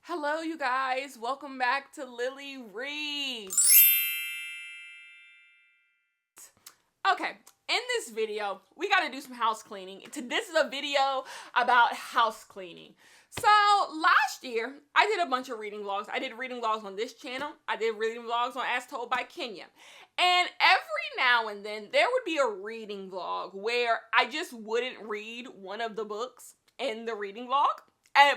Hello, you guys. Welcome back to Lily Reads. Okay, in this video, we got to do some house cleaning. This is a video about house cleaning. So, last year, I did a bunch of reading vlogs. I did reading vlogs on this channel. I did reading vlogs on As Told by Kenya. And every now and then, there would be a reading vlog where I just wouldn't read one of the books in the reading vlog.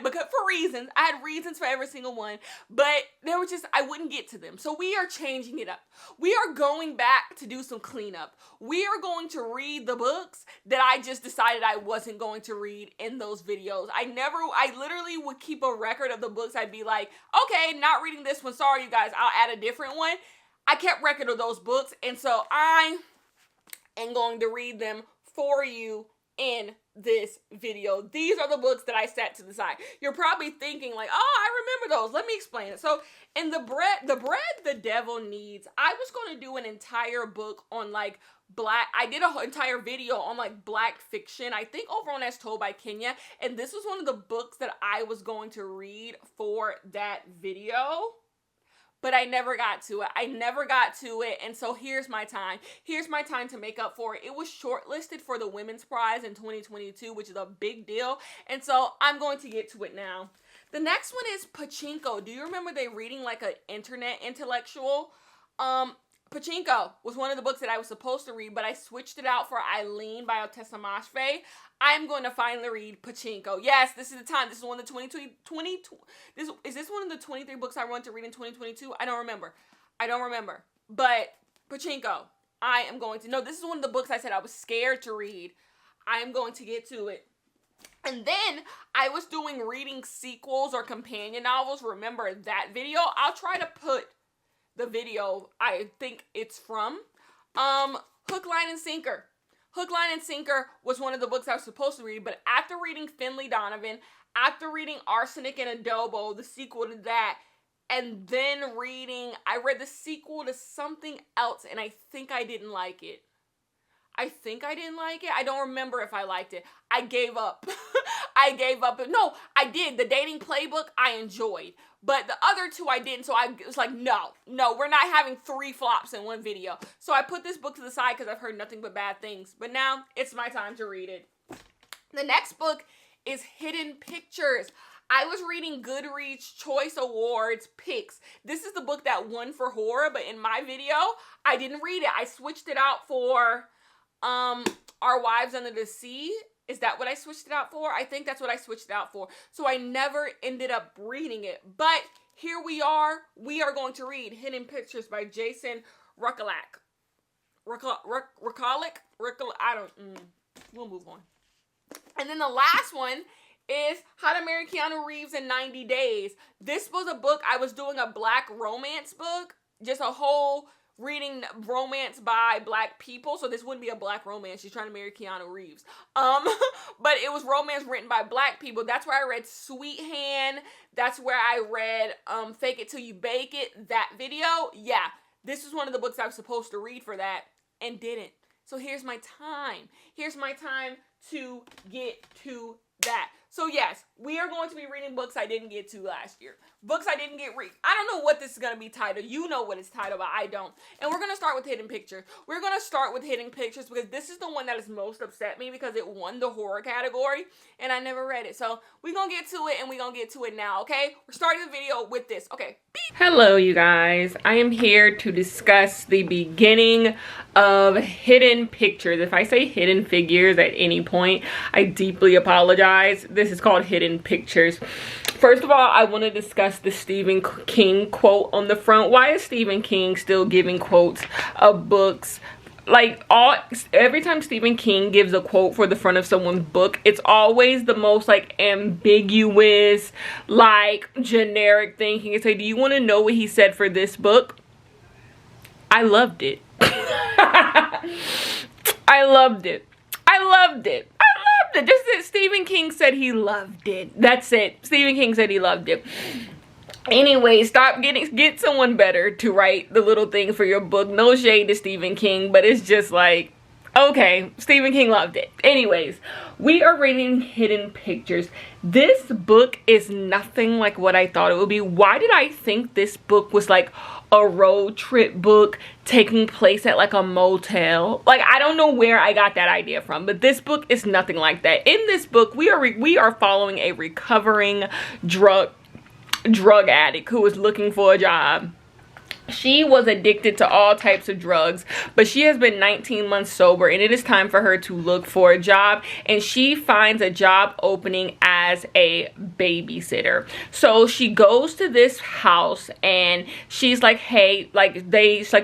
Because for reasons, I had reasons for every single one, but there were just, I wouldn't get to them. So we are changing it up. We are going back to do some cleanup. We are going to read the books that I just decided I wasn't going to read in those videos. I literally would keep a record of the books. I'd be like, okay, not reading this one. Sorry, you guys, I'll add a different one. I kept record of those books, and so I am going to read them for you in this video. These are the books that I set to the side. You're probably thinking like, oh, I remember those. Let me explain it. So in the bread the devil needs, I was going to do an entire book on like I did an entire video on like Black fiction, I think over on As Told by Kenya, and this was one of the books that I was going to read for that video. But I never got to it. And so here's my time. Here's my time to make up for it. It was shortlisted for the Women's Prize in 2022, which is a big deal. And so I'm going to get to it now. The next one is Pachinko. Do you remember they reading like an internet intellectual? Pachinko was one of the books that I was supposed to read, but I switched it out for Eileen by Otessa Mashfe. I'm going to finally read Pachinko. Yes, this is the time. This is one of the 2020. Is this one of the 23 books I want to read in 2022? I don't remember. But Pachinko, I am going to. No, this is one of the books I said I was scared to read. I am going to get to it. And then I was doing reading sequels or companion novels. Remember that video? I'll try to put the video I think it's from. Hook, Line, and Sinker. Hook, Line, and Sinker was one of the books I was supposed to read, but after reading Finley Donovan, after reading Arsenic and Adobo, the sequel to that, and then I read the sequel to something else, and I think I didn't like it. I don't remember if I liked it. I gave up. No, I did. The Dating Playbook, I enjoyed. But the other two I didn't, so I was like, no, we're not having 3 flops in one video. So I put this book to the side because I've heard nothing but bad things. But now, it's my time to read it. The next book is Hidden Pictures. I was reading Goodreads Choice Awards picks. This is the book that won for horror, but in my video, I didn't read it. I switched it out for Our Wives Under the Sea. Is that what I switched it out for? I think that's what I switched it out for. So I never ended up reading it. But here we are. We are going to read Hidden Pictures by Jason Ruckalak. We'll move on. And then the last one is How to Marry Keanu Reeves in 90 Days. This was a book, I was doing a Black romance book. Just a whole reading romance by Black people, so this wouldn't be a Black romance. She's trying to marry Keanu Reeves. But it was romance written by Black people. That's where I read Sweet Hand. That's where I read Fake It Till You Bake It. That video, yeah. This is one of the books I was supposed to read for that and didn't. So here's my time. Here's my time to get to that. So yes, we are going to be reading books I didn't get to last year. Books I didn't get read. I don't know what this is going to be titled. You know what it's titled, but I don't. And we're going to start with Hidden Pictures. We're going to start with Hidden Pictures because this is the one that has most upset me because it won the horror category and I never read it. So we're going to get to it and we're going to get to it now, okay? We're starting the video with this. Okay. Hello, you guys. I am here to discuss the beginning of Hidden Pictures. If I say Hidden Figures at any point, I deeply apologize. This is called Hidden Pictures. First of all, I want to discuss the Stephen King quote on the front. Why is Stephen King still giving quotes of books? Like, every time Stephen King gives a quote for the front of someone's book, it's always the most, like, ambiguous, like, generic thing. He can say, do you want to know what he said for this book? I loved it. I loved it. Just that Stephen King said he loved it. That's it. Stephen King said he loved it. Anyway, get someone better to write the little thing for your book. No shade to Stephen King, but it's just like, Okay, Stephen King loved it. Anyways, we are reading Hidden Pictures. This book is nothing like what I thought it would be. Why did I think this book was like a road trip book taking place at like a motel? Like, I don't know where I got that idea from, but this book is nothing like that. In this book, we are following a recovering drug addict who is looking for a job. She was addicted to all types of drugs, but she has been 19 months sober, and it is time for her to look for a job, and she finds a job opening as a babysitter. So she goes to this house, and she's like, hey,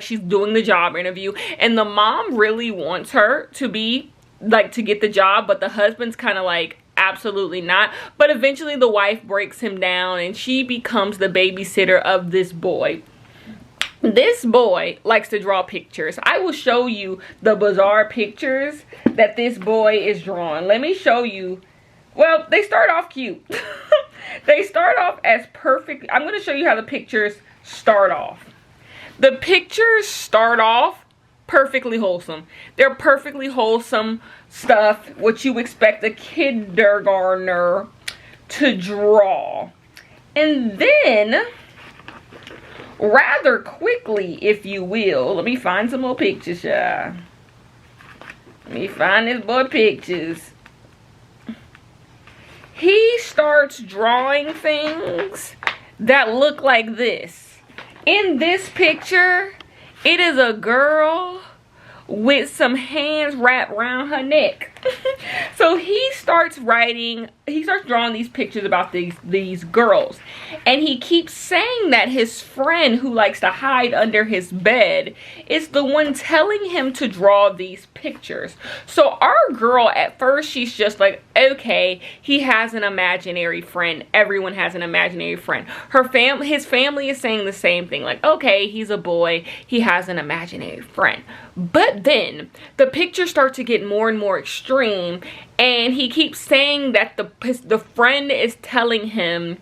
she's doing the job interview, and the mom really wants her to be like to get the job, but the husband's kind of like, absolutely not. But eventually the wife breaks him down, and she becomes the babysitter of this boy. This boy likes to draw pictures. I will show you the bizarre pictures that this boy is drawing. Let me show you. Well, they start off cute. They start off as perfect. I'm going to show you how the pictures start off. The pictures start off perfectly wholesome. They're perfectly wholesome stuff, what you expect a kindergartner to draw. And then, rather quickly, if you will, let me find some more pictures, y'all. Let me find this boy pictures. He starts drawing things that look like this. In this picture, it is a girl with some hands wrapped around her neck. So he starts drawing these pictures about these girls, and he keeps saying that his friend who likes to hide under his bed is the one telling him to draw these pictures. So our girl, at first, she's just like, okay, he has an imaginary friend. Everyone has an imaginary friend. His family is saying the same thing, like, okay, he's a boy, he has an imaginary friend. But then the pictures start to get more and more extreme, and he keeps saying that the friend is telling him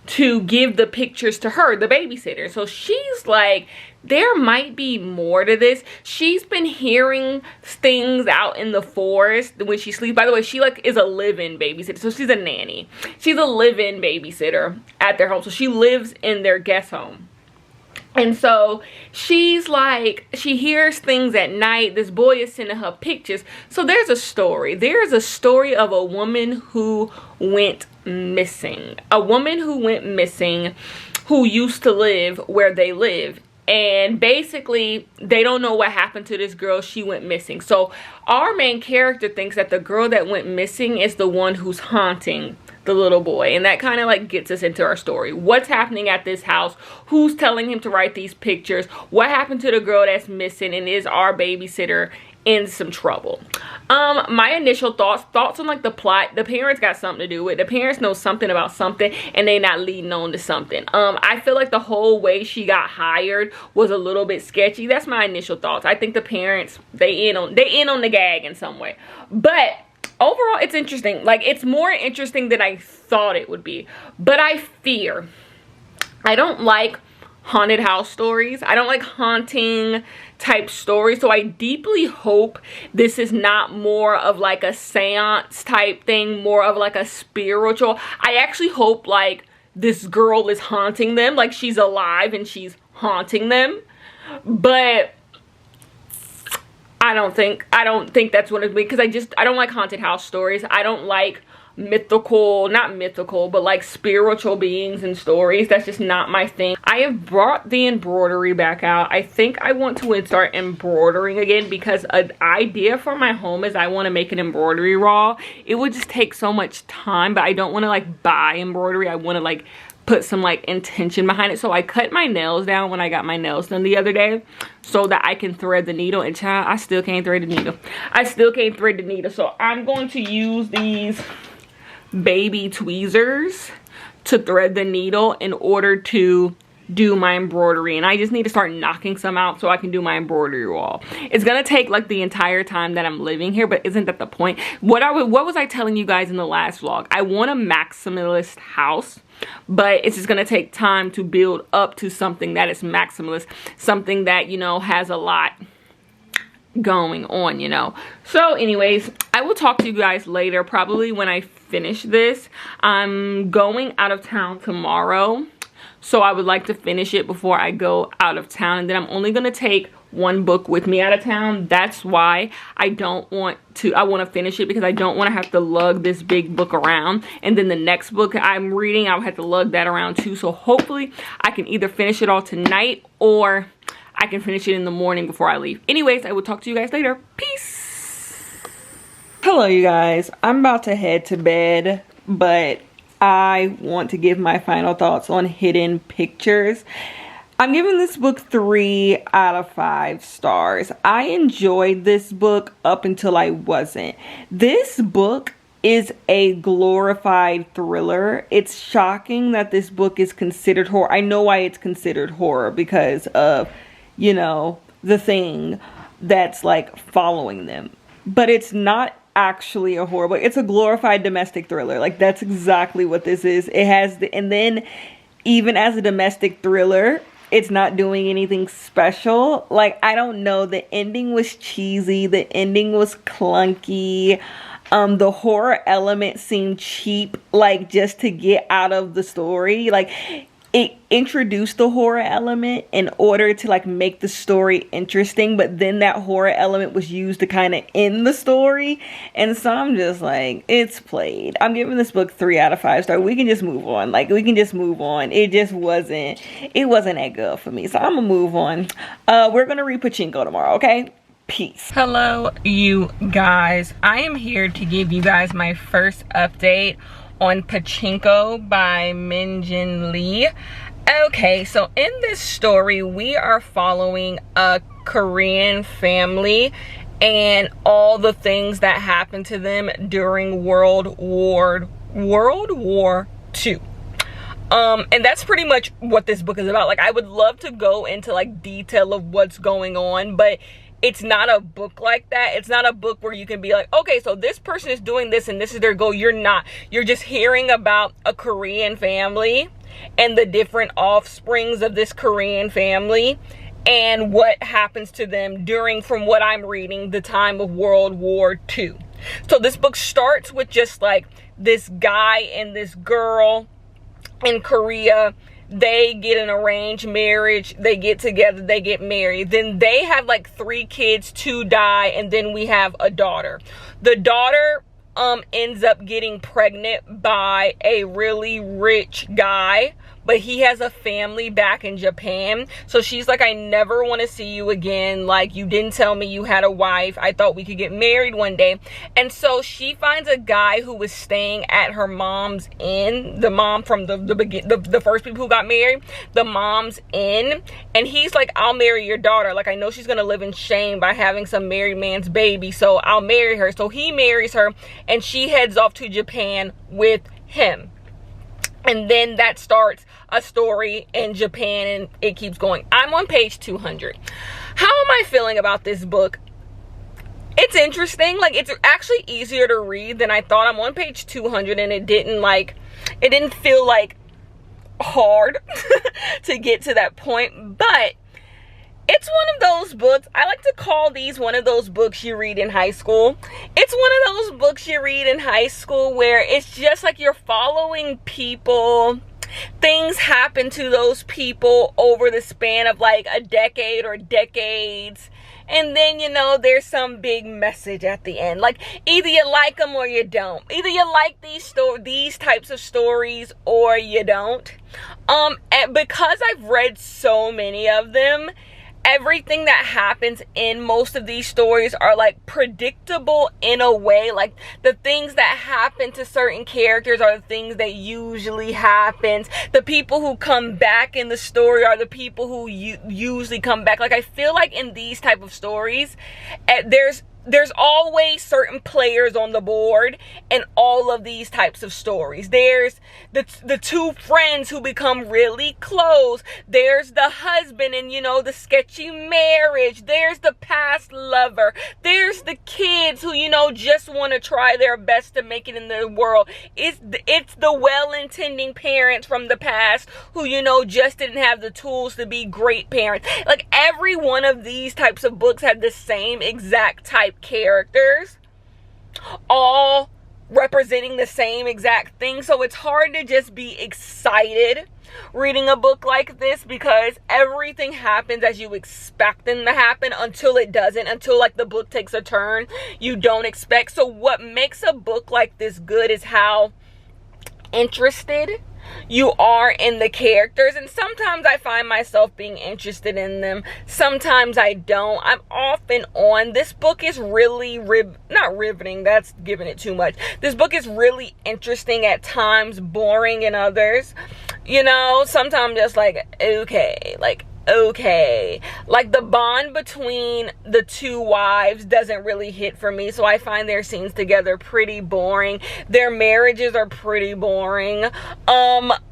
to give the pictures to her, the babysitter. So she's like, there might be more to this. She's been hearing things out in the forest when she sleeps. By the way, she like is a live-in babysitter. So she's a nanny. She's a live-in babysitter at their home. So she lives in their guest home. And so she's like, she hears things at night. This boy is sending her pictures. So there's a story. There's a story of a woman who went missing. A woman who went missing who used to live where they live. And basically, they don't know what happened to this girl. She went missing. So our main character thinks that the girl that went missing is the one who's haunting the little boy, and that kind of like gets us into our story. What's happening at this house? Who's telling him to write these pictures? What happened to the girl that's missing? And is our babysitter in some trouble? My initial thoughts on like the plot. The parents got something to do with it. The parents know something about something, and they not leading on to something. I feel like the whole way she got hired was a little bit sketchy. That's my initial thoughts. I think the parents, they in on the gag in some way. But overall, it's interesting. Like, it's more interesting than I thought it would be. But I don't like haunted house stories. I don't like haunting type stories. So I deeply hope this is not more of like a seance type thing, more of like a spiritual. I actually hope like this girl is haunting them, like she's alive and she's haunting them. But I don't think that's what it'd be, because I don't like haunted house stories. I don't like not mythical, but like spiritual beings and stories. That's just not my thing. I have brought the embroidery back out. I think I want to start embroidering again, because an idea for my home is I want to make an embroidery wall. It would just take so much time, but I don't want to like buy embroidery. I want to like put some like intention behind it. So I cut my nails down when I got my nails done the other day so that I can thread the needle, and child, I still can't thread the needle. So I'm going to use these baby tweezers to thread the needle in order to do my embroidery, and I just need to start knocking some out so I can do my embroidery wall. It's gonna take like the entire time that I'm living here, but isn't that the point? What was I telling you guys in the last vlog? I want a maximalist house, but it's just gonna take time to build up to something that is maximalist, something that, you know, has a lot going on, you know. So anyways, I will talk to you guys later, probably when I finish this. I'm going out of town tomorrow, so I would like to finish it before I go out of town, and then I'm only gonna take one book with me out of town. That's why I want to finish it, because I don't want to have to lug this big book around, and then the next book I'm reading I'll have to lug that around too. So hopefully I can either finish it all tonight, or I can finish it in the morning before I leave. Anyways, I will talk to you guys later. Peace. Hello, you guys. I'm about to head to bed, but I want to give my final thoughts on Hidden Pictures. I'm giving this book 3 out of 5 stars. I enjoyed this book up until I wasn't. This book is a glorified thriller. It's shocking that this book is considered horror. I know why it's considered horror, because of, you know, the thing that's like following them. But it's not actually a horror book. It's a glorified domestic thriller. Like, that's exactly what this is. It has the, and then even as a domestic thriller, it's not doing anything special. Like, I don't know, the ending was cheesy, the ending was clunky. The horror element seemed cheap, like, just to get out of the story. Like, it introduced the horror element in order to like make the story interesting, but then that horror element was used to kind of end the story. And so I'm just like, it's played. I'm giving this book 3 out of 5 stars. We can just move on. Like, we can just move on. It wasn't that good for me. So I'm gonna move on. We're gonna read Pachinko tomorrow, okay? Peace. Hello, you guys. I am here to give you guys my first update on Pachinko by Minjin Lee. Okay, so in this story, we are following a Korean family and all the things that happened to them during World War II. And that's pretty much what this book is about. Like, I would love to go into like detail of what's going on, but it's not a book like that. It's not a book where you can be like, okay, so this person is doing this and this is their goal. You're not. You're just hearing about a Korean family and the different offsprings of this Korean family and what happens to them during, from what I'm reading, the time of World War II. So this book starts with just like this guy and this girl in Korea. They get an arranged marriage, they get together, they get married. Then they have like 3 kids, 2 die, and then we have a daughter. The daughter ends up getting pregnant by a really rich guy, but he has a family back in Japan. So she's like, I never want to see you again. Like, you didn't tell me you had a wife. I thought we could get married one day. And so she finds a guy who was staying at her mom's inn, the mom from the first people who got married, the mom's inn. And he's like, I'll marry your daughter. Like, I know she's going to live in shame by having some married man's baby, so I'll marry her. So he marries her, and she heads off to Japan with him. And then that starts a story in Japan, and it keeps going. I'm on page 200. How am I feeling about this book? It's interesting. Like, it's actually easier to read than I thought. I'm on page 200, and it didn't feel like hard to get to that point. But it's one of those books, I like to call these one of those books you read in high school. It's one of those books you read in high school where it's just like you're following people. Things happen to those people over the span of like a decade or decades. And then, you know, there's some big message at the end. Like, either you like them or you don't. Either you like these types of stories or you don't. And because I've read so many of them, everything that happens in most of these stories are like predictable in a way. Like, the things that happen to certain characters are the things that usually happens. The people who come back in the story are the people who usually come back. Like, I feel like in these type of stories, there's there's always certain players on the board in all of these types of stories. There's the two friends who become really close. There's the husband and, you know, the sketchy marriage. There's the past lover. There's the kids who, you know, just want to try their best to make it in the world. It's the well-intending parents from the past who, you know, just didn't have the tools to be great parents. Like, every one of these types of books have the same exact type characters, all representing the same exact thing. So it's hard to just be excited reading a book like this, because everything happens as you expect them to happen until it doesn't, until like the book takes a turn you don't expect. So what makes a book like this good is how interested you are in the characters. And sometimes I find myself being interested in them, sometimes I don't. I'm off and on. This book is really not riveting, that's giving it too much. This book is really interesting at times, boring in others. You know, sometimes just like, okay, like the bond between the two wives doesn't really hit for me, so I find their scenes together pretty boring. Their marriages are pretty boring.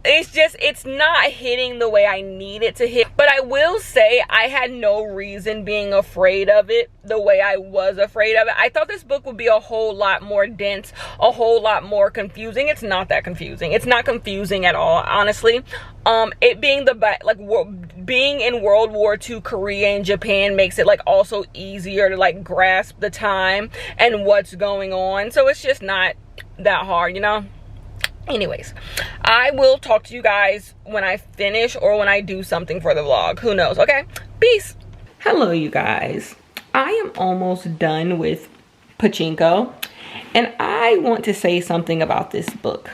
It's not hitting the way I need it to hit. But I will say I had no reason being afraid of it the way I was afraid of it. I thought this book would be a whole lot more dense, a whole lot more confusing. It's not that confusing. It's not confusing at all, honestly. It being being in World War II, Korea and Japan makes it like also easier to like grasp the time and what's going on. So it's just not that hard, you know? Anyways, I will talk to you guys when I finish or when I do something for the vlog. Who knows? Okay, peace. Hello, you guys. I am almost done with Pachinko, and I want to say something about this book.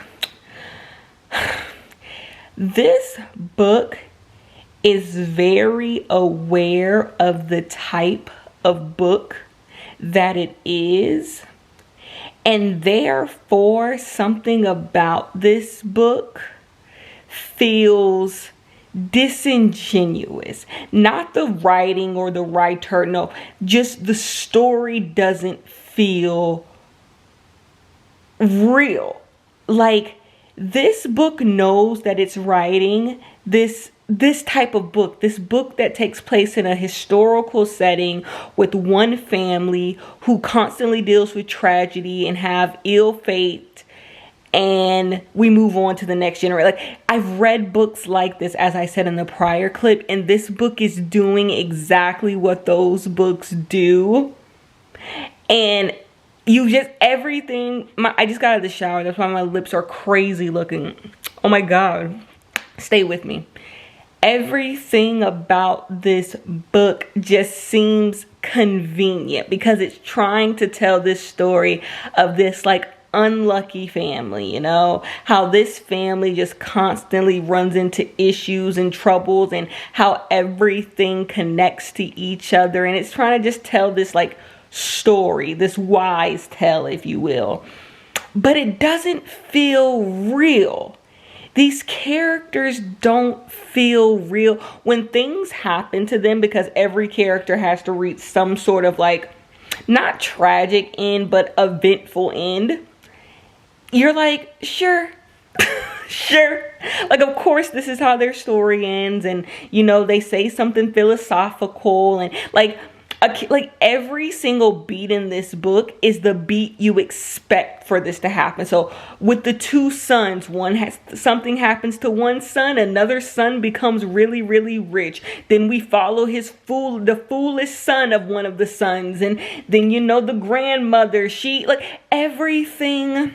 This book is very aware of the type of book that it is, and therefore something about this book feels disingenuous. Not the writing or the writer, no, just the story doesn't feel real. Like, this book knows that it's writing this type of book, this book that takes place in a historical setting with one family who constantly deals with tragedy and have ill fate, and we move on to the next generation. Like, I've read books like this, as I said in the prior clip, and this book is doing exactly what those books do. And you just, everything, I just got out of the shower, that's why my lips are crazy looking. Oh my God, stay with me. Everything about this book just seems convenient because it's trying to tell this story of this like unlucky family, you know, how this family just constantly runs into issues and troubles and how everything connects to each other. And it's trying to just tell this like story, this wise tale, if you will, but it doesn't feel real. These characters don't feel real when things happen to them, because every character has to reach some sort of like, not tragic end, but eventful end. You're like, sure, sure. Like, of course, this is how their story ends. And, you know, they say something philosophical and like every single beat in this book is the beat you expect for this to happen. So with the two sons, something happens to one son, another son becomes really, really rich. Then we follow the foolish son of one of the sons. And then, you know, the grandmother, everything.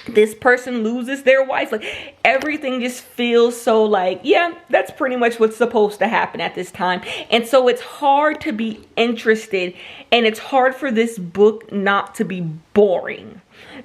This person loses their wife. Like, everything just feels so like, yeah, that's pretty much what's supposed to happen at this time. And so it's hard to be interested, and it's hard for this book not to be boring,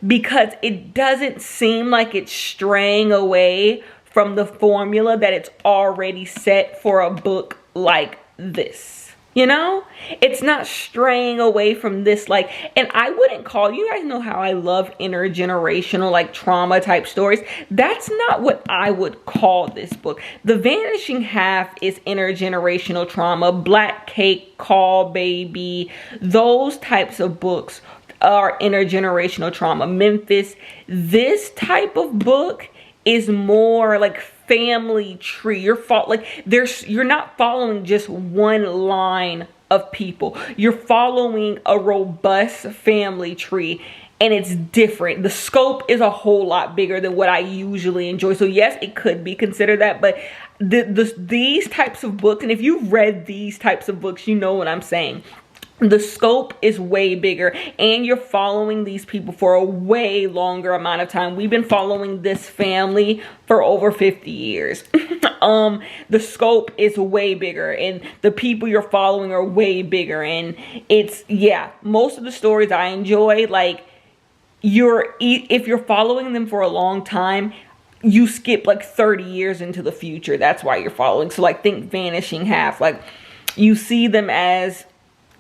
because it doesn't seem like it's straying away from the formula that it's already set for a book like this. You know, it's not straying away from this, like, and I wouldn't call, you guys know how I love intergenerational, like, trauma type stories. That's not what I would call this book. The Vanishing Half is intergenerational trauma. Black Cake, Call Baby, those types of books are intergenerational trauma. Memphis, this type of book is more like family tree. You're not following just one line of people. You're following a robust family tree, and it's different. The scope is a whole lot bigger than what I usually enjoy. So yes, it could be considered that, but these types of books, and if you've read these types of books, you know what I'm saying. The scope is way bigger, and you're following these people for a way longer amount of time. We've been following this family for over 50 years. The scope is way bigger, and the people you're following are way bigger. And it's, yeah, most of the stories I enjoy, like, if you're following them for a long time, you skip like 30 years into the future. That's why you're following. So like, think Vanishing Half, like, you see them as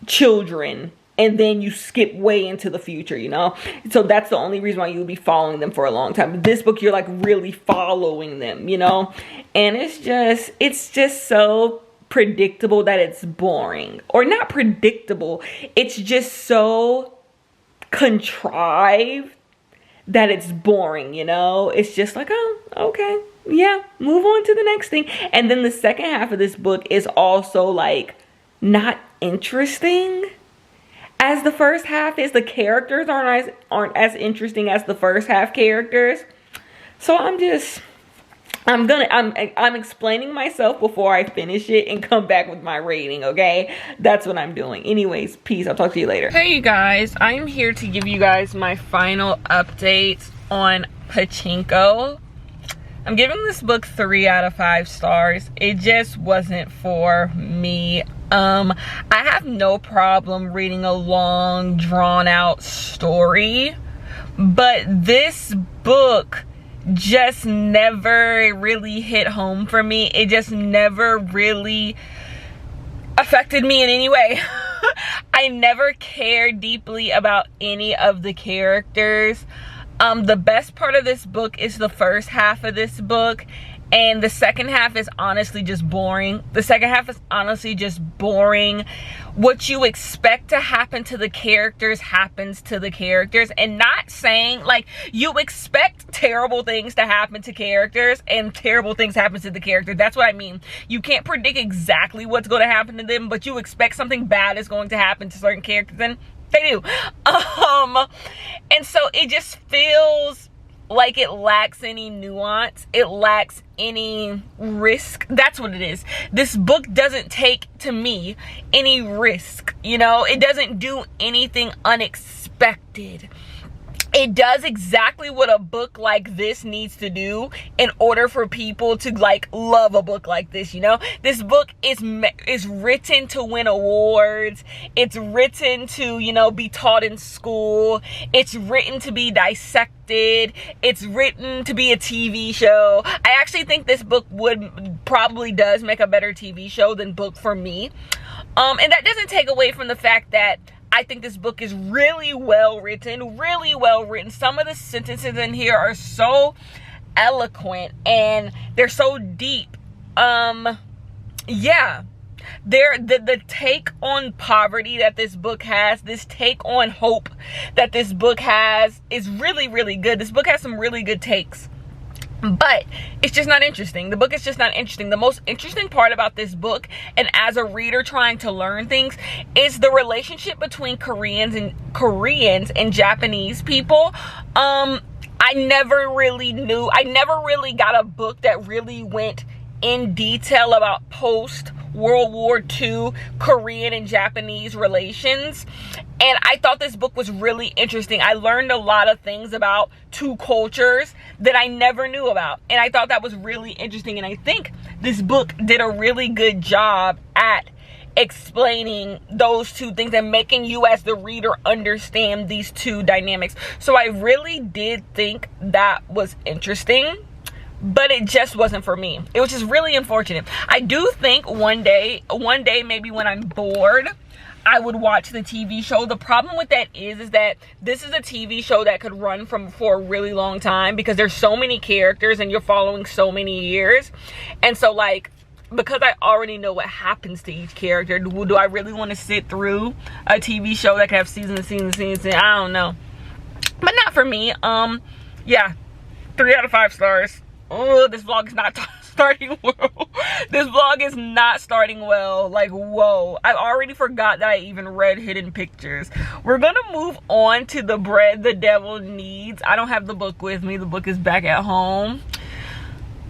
children and then you skip way into the future, you know. So that's the only reason why you would be following them for a long time. But this book, you're like really following them, you know. And it's just so predictable that it's boring. Or not predictable, it's just so contrived that it's boring, you know. It's just like, oh, okay, yeah, move on to the next thing. And then the second half of this book is also like not interesting as the first half is. The characters aren't as interesting as the first half characters. So I'm explaining myself before I finish it and come back with my rating, okay? That's what I'm doing. Anyways, peace. I'll talk to you later. Hey, you guys. I'm here to give you guys my final updates on Pachinko. I'm giving this book 3 out of 5 stars. It just wasn't for me. I have no problem reading a long, drawn-out story, but this book just never really hit home for me. It just never really affected me in any way. I never cared deeply about any of the characters. The best part of this book is the first half of this book, and the second half is honestly just boring. The second half is honestly just boring. What you expect to happen to the characters happens to the characters, and not saying, like, you expect terrible things to happen to characters and terrible things happen to the character. That's what I mean. You can't predict exactly what's going to happen to them, but you expect something bad is going to happen to certain characters, and they do. And so it just feels like it lacks any nuance. It lacks any risk. That's what it is. This book doesn't take, to me, any risk. You know, it doesn't do anything unexpected. It does exactly what a book like this needs to do in order for people to, like, love a book like this, you know? This book is written to win awards. It's written to, you know, be taught in school. It's written to be dissected. It's written to be a TV show. I actually think this book probably does make a better TV show than book for me. And that doesn't take away from the fact that I think this book is really well written, really well written. Some of the sentences in here are so eloquent and they're so deep. Yeah. The take on poverty that this book has, this take on hope that this book has is really, really good. This book has some really good takes. But it's just not interesting. The book is just not interesting. The most interesting part about this book, and as a reader trying to learn things, is the relationship between Koreans and Japanese people. I never really got a book that really went in detail about post World War II Korean and Japanese relations. And I thought this book was really interesting. I learned a lot of things about two cultures that I never knew about. And I thought that was really interesting. And I think this book did a really good job at explaining those two things and making you as the reader understand these two dynamics. So I really did think that was interesting. but it just wasn't for me. It was just really unfortunate. I do think one day maybe when I'm bored, I would watch the TV show. The problem with that is that this is a TV show that could run for a really long time, because there's so many characters and you're following so many years. And so, like, because I already know what happens to each character, do I really want to sit through a TV show that could have seasons? I don't know. But not for me. Yeah, 3 out of 5 stars. Oh, this vlog is not starting well. This vlog is not starting well. Like, whoa. I already forgot that I even read Hidden Pictures. We're gonna move on to The Bread the Devil Needs. I don't have the book with me. The book is back at home.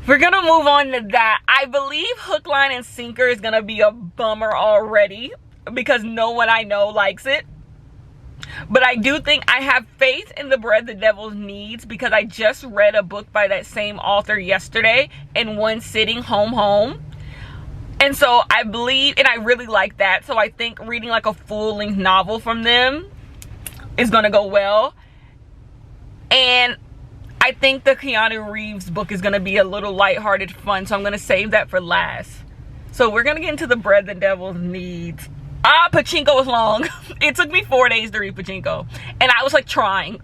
We're gonna move on to that. I believe Hook, Line, and Sinker is gonna be a bummer already, because no one I know likes it. But I do think I have faith in The Bread the Devil Needs, because I just read a book by that same author yesterday in one sitting, home. And so I believe, and I really like that. So I think reading like a full-length novel from them is going to go well. And I think the Keanu Reeves book is going to be a little lighthearted fun. So I'm going to save that for last. So we're going to get into The Bread the Devil Needs. Pachinko was long. It took me 4 days to read Pachinko, and I was like trying.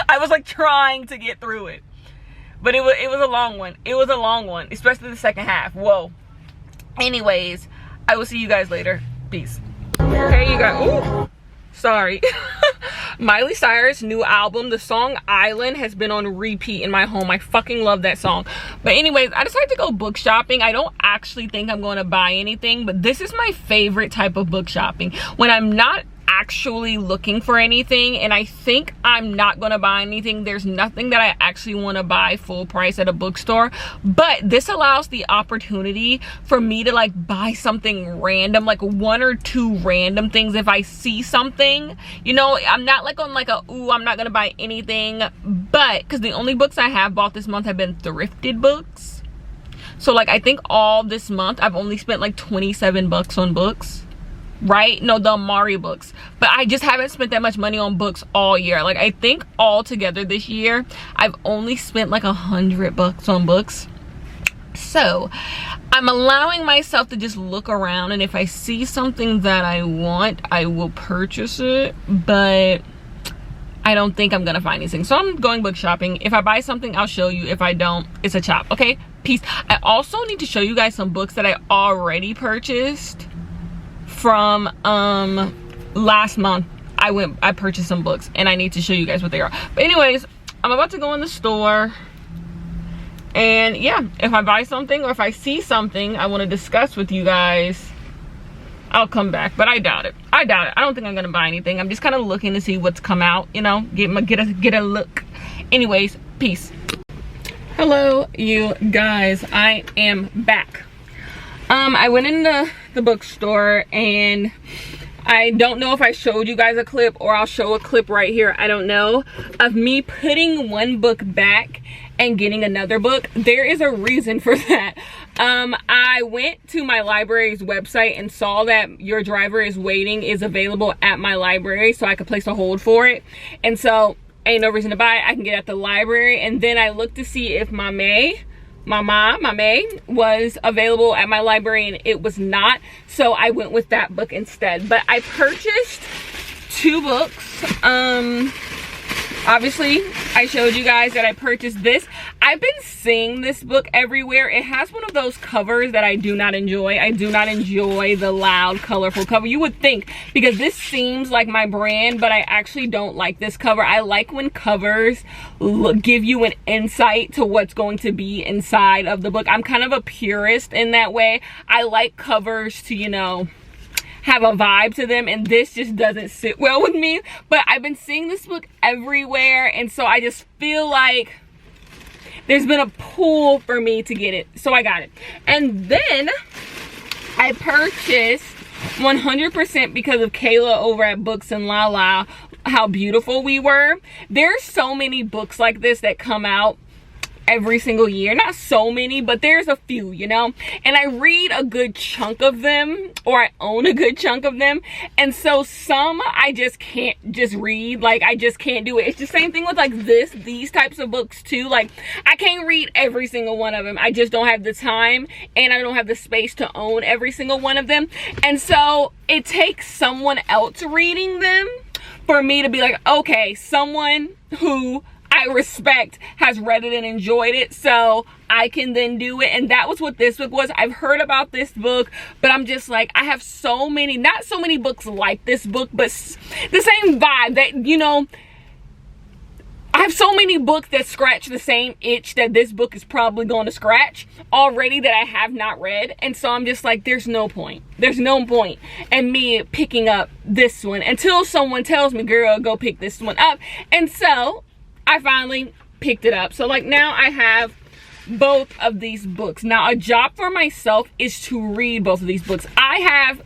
I was like trying to get through it, but it was a long one. It was a long one, especially the second half. Whoa. Anyways, I will see you guys later. Peace. Okay, you guys. Ooh, sorry. Miley Cyrus' new album, the song Island, has been on repeat in my home. I fucking love that song. But anyways, I decided to go book shopping. I don't actually think I'm going to buy anything, but this is my favorite type of book shopping, when I'm not actually looking for anything and I think I'm not gonna buy anything. There's nothing that I actually want to buy full price at a bookstore, but this allows the opportunity for me to like buy something random, like 1 or 2 random things if I see something. You know, I'm not like on like a ooh, I'm not gonna buy anything, but because the only books I have bought this month have been thrifted books. So like I think all this month I've only spent like 27 bucks on books. Right? No, the Amari books. But I just haven't spent that much money on books all year. Like I think all together this year I've only spent like 100 bucks on books. So I'm allowing myself to just look around, and if I see something that I want, I will purchase it, but I don't think I'm gonna find anything. So I'm going book shopping. If I buy something, I'll show you. If I don't, it's a chop. Okay, peace. I also need to show you guys some books that I already purchased from last month. I purchased some books and I need to show you guys what they are. But anyways, I'm about to go in the store, and yeah, if I buy something or if I see something I want to discuss with you guys, I'll come back. But I doubt it. I don't think I'm gonna buy anything. I'm just kind of looking to see what's come out, you know, get a look. Anyways, peace. Hello you guys, I am back. I went into the bookstore, and I don't know if I showed you guys a clip or I'll show a clip right here, I don't know, of me putting one book back and getting another book. There is a reason for that. I went to my library's website and saw that Your Driver is Waiting is available at my library, so I could place a hold for it. And so ain't no reason to buy it. I can get it at the library. And then I looked to see if my May was available at my library, and it was not, so I went with that book instead. But I purchased 2 books. Obviously I showed you guys that I purchased this. I've been seeing this book everywhere. It has one of those covers that I do not enjoy. I do not enjoy the loud, colorful cover. You would think, because this seems like my brand, but I actually don't like this cover. I like when covers give you an insight to what's going to be inside of the book. I'm kind of a purist in that way. I like covers to, you know, have a vibe to them, and this just doesn't sit well with me. But I've been seeing this book everywhere, and so I just feel like there's been a pull for me to get it, so I got it. And then I purchased 100% because of Kayla over at Books and Lala, How Beautiful We Were. There's so many books like this that come out every single year. Not so many, but there's a few, you know, and I read a good chunk of them, or I own a good chunk of them. And so some I just can't just read, like I just can't do it. It's the same thing with like these types of books too. Like I can't read every single one of them. I just don't have the time, and I don't have the space to own every single one of them. And so it takes someone else reading them for me to be like, okay, someone who I respect has read it and enjoyed it, so I can then do it. And that was what this book was. I've heard about this book, but I'm just like, I have so many, not so many books like this book, but the same vibe that, you know, I have so many books that scratch the same itch that this book is probably going to scratch already that I have not read. And so I'm just like, there's no point. There's no point in me picking up this one until someone tells me, girl, go pick this one up. And so I finally picked it up. So like now I have both of these books. Now a job for myself is to read both of these books. I have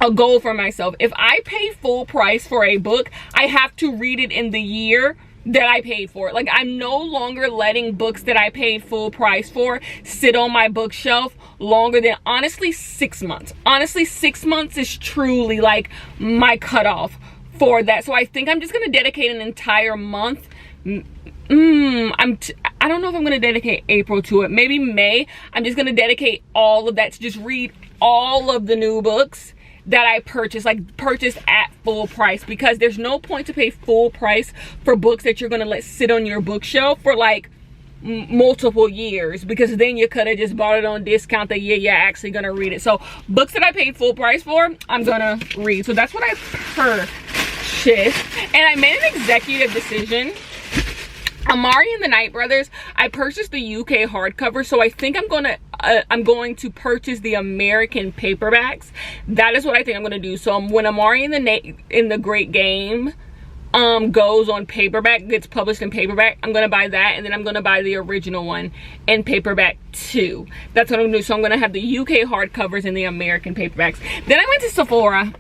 a goal for myself. If I pay full price for a book, I have to read it in the year that I paid for it. Like I'm no longer letting books that I paid full price for sit on my bookshelf longer than honestly 6 months. Honestly, 6 months is truly like my cutoff for that. So I think I'm just gonna dedicate an entire month. I don't know if I'm gonna dedicate April to it. Maybe May. I'm just gonna dedicate all of that to just read all of the new books that I purchased, like purchased at full price, because there's no point to pay full price for books that you're gonna let sit on your bookshelf for like multiple years, because then you could have just bought it on discount that you're actually gonna read it. So books that I paid full price for, I'm gonna read. So that's what I purchased, and I made an executive decision. Amari and the Night Brothers, I purchased the UK hardcover, so I think I'm going to purchase the American paperbacks. That is what I think I'm going to do. So when Amari and the Great Game goes on paperback, gets published in paperback, I'm going to buy that, and then I'm going to buy the original one in paperback too. That's what I'm going to do. So I'm going to have the UK hardcovers and the American paperbacks. Then I went to Sephora.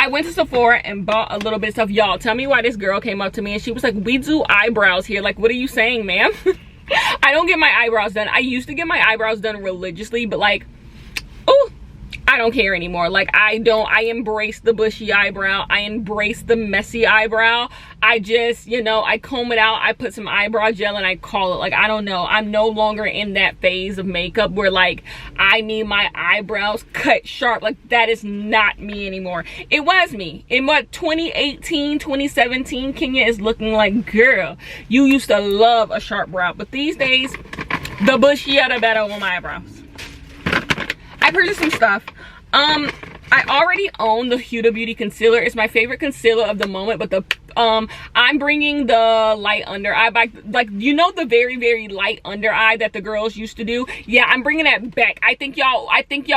And bought a little bit of stuff. Y'all, tell me why this girl came up to me and she was like, we do eyebrows here. Like, what are you saying, ma'am? I don't get my eyebrows done. I used to get my eyebrows done religiously, but like, oh, I don't care anymore. Like, I embrace the bushy eyebrow. I embrace the messy eyebrow. I just, you know, I comb it out. I put some eyebrow gel and I call it. Like, I don't know. I'm no longer in that phase of makeup where like, I need my eyebrows cut sharp. Like, that is not me anymore. It was me. In what, 2018, 2017, Kenya is looking like, girl, you used to love a sharp brow. But these days, the bushier the better on my eyebrows. I purchased some stuff. I already own the Huda Beauty concealer. It's my favorite concealer of the moment, but the I'm bringing the light under eye back. Like, you know, the very, very light under eye that the girls used to do. Yeah, I'm bringing that back. I think y'all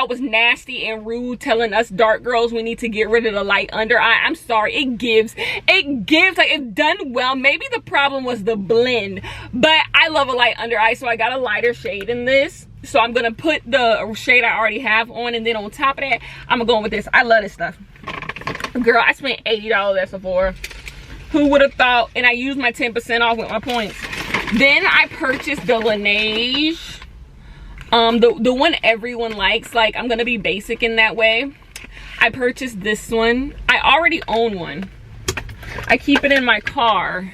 was nasty and rude telling us dark girls we need to get rid of the light under eye. I'm sorry. It gives like, if done well. Maybe the problem was the blend, but I love a light under eye, so I got a lighter shade in this. So I'm gonna put the shade I already have on, and then on top of that, I'm gonna go in with this. I love this stuff. Girl, I spent $80 at Sephora. Who would have thought? And I used my 10% off with my points. Then I purchased the Laneige. The one everyone likes. Like, I'm gonna be basic in that way. I purchased this one. I already own one. I keep it in my car.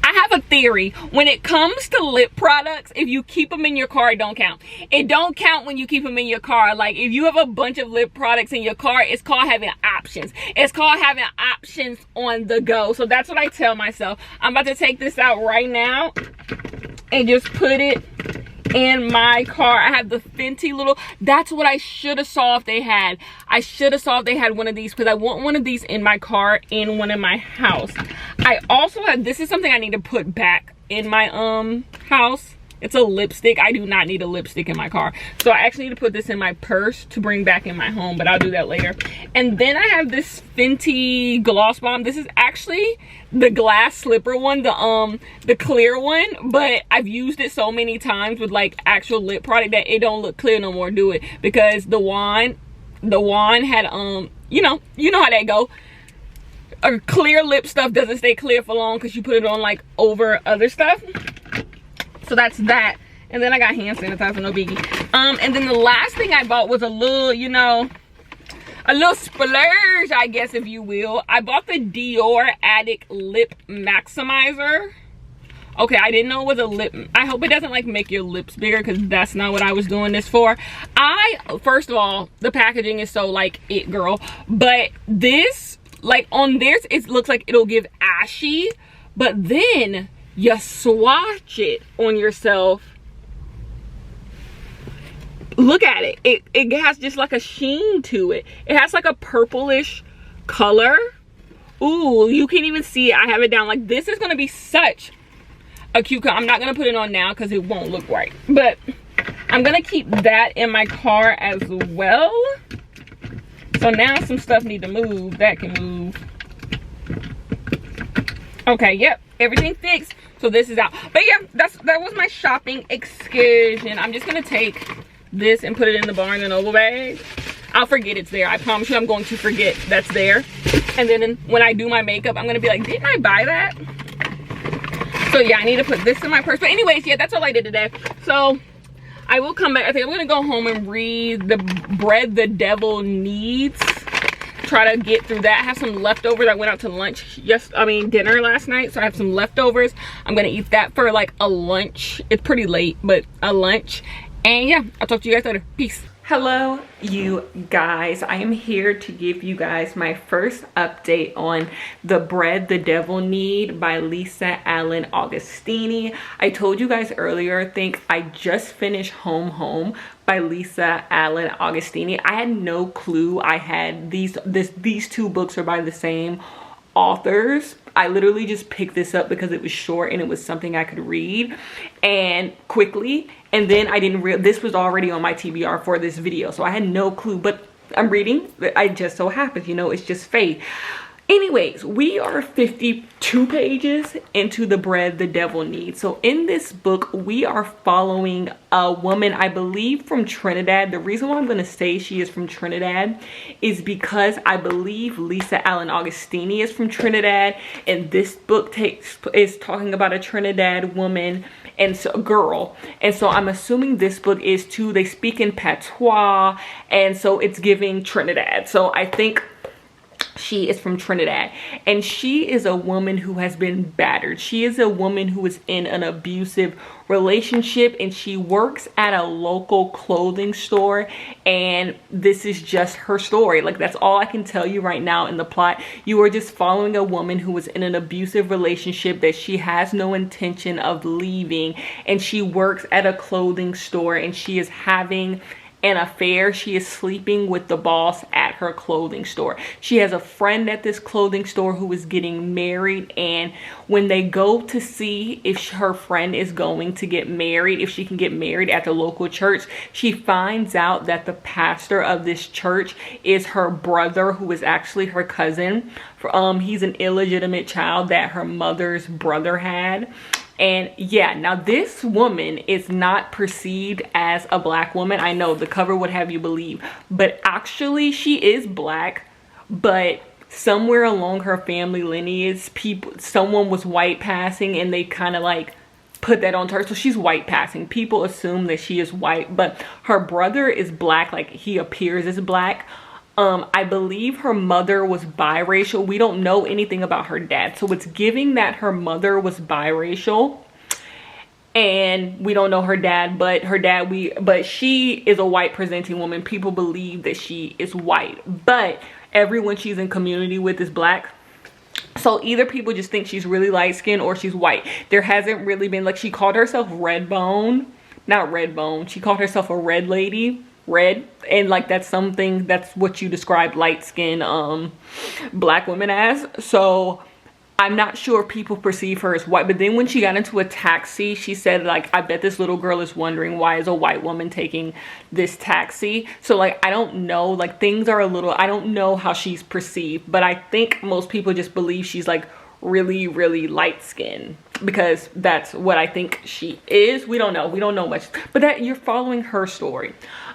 I have a theory. When it comes to lip products, if you keep them in your car, it don't count. It don't count when you keep them in your car. Like, if you have a bunch of lip products in your car, it's called having options. It's called having options on the go. So that's what I tell myself. I'm about to take this out right now and just put it in my car. I have the Fenty little, that's what I should have saw if they had. I should have saw if they had one of these, because I want one of these in my car and one in my house. I also have, this is something I need to put back in my house. It's a lipstick. I do not need a lipstick in my car. So I actually need to put this in my purse to bring back in my home, but I'll do that later. And then I have this Fenty Gloss Bomb. This is actually the glass slipper one, the clear one, but I've used it so many times with like actual lip product that it don't look clear no more. Do it, because the wand had you know how that go. A clear lip stuff doesn't stay clear for long because you put it on like over other stuff. So that's that. And then I got hand sanitizer, no biggie. And then the last thing I bought was a little, you know, a little splurge, I guess, if you will. I bought the Dior Addict Lip Maximizer. Okay, I didn't know it was a lip. I hope it doesn't like make your lips bigger, because that's not what I was doing this for. First of all, the packaging is so like it girl. But this, like on this, it looks like it'll give ashy. But then you swatch it on yourself. Look at it. It has just like a sheen to it. It has like a purplish color. Ooh, you can't even see it. I have it down. Like, this is going to be such a cute color. I'm not going to put it on now because it won't look right. But I'm going to keep that in my car as well. So now some stuff need to move. That can move. Okay, yep. Everything fixed. So this is out. But yeah, that was my shopping excursion. I'm just going to take this and put it in the Barnes and Noble bag. I'll forget it's there. I promise you I'm going to forget that's there. And then when I do my makeup, I'm going to be like, didn't I buy that? So yeah, I need to put this in my purse. But anyways, yeah, that's all I did today. So I will come back. I think I'm going to go home and read The Bread the Devil Needs. Try to get through that. I have some leftovers. I went out to lunch dinner last night, so I have some leftovers. I'm going to eat that for like a lunch. It's pretty late, but a lunch. And yeah, I'll talk to you guys later. Peace. Hello, you guys. I am here to give you guys my first update on The Bread the Devil Need by Lisa Allen Augustini. I told you guys earlier, I think I just finished Home by Lisa Allen Augustini. I had no clue I had these two books are by the same authors. I literally just picked this up because it was short and it was something I could read and quickly. And then I didn't realize this was already on my TBR for this video. So I had no clue, but I'm reading. I just so happens, you know, it's just fate. Anyways, we are 52 pages into The Bread the Devil Needs. So in this book, we are following a woman, I believe from Trinidad. The reason why I'm going to say she is from Trinidad is because I believe Lisa Allen Augustini is from Trinidad. And this book is talking about a Trinidad woman and so a girl. And so I'm assuming this book is too, they speak in patois. And so it's giving Trinidad. So I think she is from Trinidad, and she is a woman who has been battered. She is a woman who is in an abusive relationship, and she works at a local clothing store, and this is just her story. Like, that's all I can tell you right now in the plot. You are just following a woman who is in an abusive relationship that she has no intention of leaving, and she works at a clothing store, and she is having an affair. She is sleeping with the boss at her clothing store. She has a friend at this clothing store who is getting married, and when they go to see if her friend is going to get married, if she can get married at the local church, she finds out that the pastor of this church is her brother, who is actually her cousin. He's an illegitimate child that her mother's brother had. And yeah, now this woman is not perceived as a black woman. I know the cover would have you believe, but actually she is black. But somewhere along her family lineage, someone was white passing, and they kind of like put that on her. So she's white passing. People assume that she is white, but her brother is black. Like, he appears as black. I believe her mother was biracial. We don't know anything about her dad. So it's giving that her mother was biracial. And we don't know her dad, but she is a white presenting woman. People believe that she is white, but everyone she's in community with is black. So either people just think she's really light skinned or she's white. There hasn't really been, like, she called herself Redbone. Not Redbone. She called herself a red lady. Red, and like that's what you describe light skin black women as. So I'm not sure if people perceive her as white. But then when she got into a taxi, she said, like, I bet this little girl is wondering, why is a white woman taking this taxi? So like, I don't know, like, things are a little, I don't know how she's perceived, but I think most people just believe she's like really, really light skinned, because that's what I think she is. We don't know much, but that you're following her story.